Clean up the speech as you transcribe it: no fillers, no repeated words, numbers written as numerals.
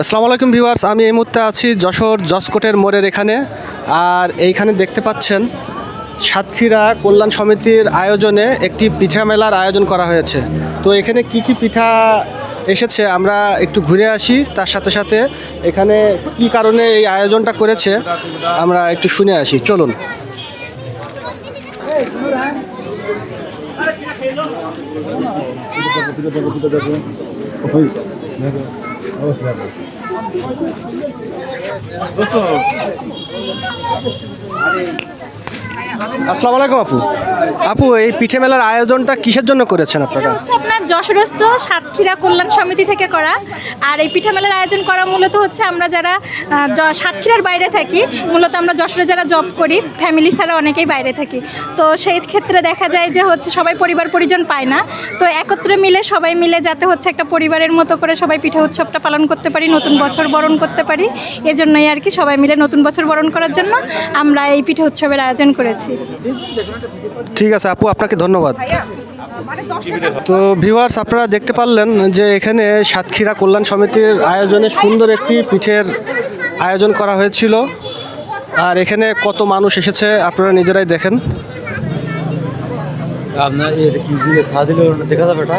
আসসালামু আলাইকুম ভিউয়ার্স, আমি এই মুহূর্তে আছি যশোর জসকোটের মোড়ের এখানে। আর এইখানে দেখতে পাচ্ছেন সাতক্ষীরা কল্যাণ সমিতির আয়োজনে একটি পিঠা মেলার আয়োজন করা হয়েছে। তো এখানে কি কি পিঠা এসেছে আমরা একটু ঘুরে আসি, তার সাথে সাথে এখানে কি কারণে এই আয়োজনটা করেছে আমরা একটু শুনে আসি, চলুন। আসসালামু আলাইকুম আপু। আপু, এই পিঠে মেলার আয়োজনটা কিসের জন্য করেছেন আপনারা? হচ্ছে আপনার যশোরস্থ সাতক্ষীরা কল্যাণ সমিতি থেকে করা। আর এই পিঠা মেলার আয়োজন করা মূলত হচ্ছে আমরা যারা সাতক্ষীরার বাইরে থাকি, মূলত আমরা যশোরে যারা জব করি, ফ্যামিলি ছাড়া অনেকেই বাইরে থাকি। তো সেই ক্ষেত্রে দেখা যায় যে হচ্ছে সবাই পরিবার পরিজন পায় না, তো একত্রে মিলে সবাই মিলে যাতে হচ্ছে একটা পরিবারের মতো করে সবাই পিঠা উৎসবটা পালন করতে পারি, নতুন বছর বরণ করতে পারি, এজন্যই আর কি সবাই মিলে নতুন বছর বরণ করার জন্য আমরা এই পিঠা উৎসবের আয়োজন করেছি। ঠিক আছে আপু, আপনাকে ধন্যবাদ। তো ভিউয়ার্স, আপনারা দেখতে পারলেন যে এখানে সাতক্ষীরা কল্যাণ সমিতির আয়োজনে সুন্দর একটি পিঠের আয়োজন করা হয়েছিল। আর এখানে কত মানুষ এসেছে আপনারা নিজেরাই দেখেন। আপনার এটা কি দিয়ে সাদিলে দেখা যাবে এটা?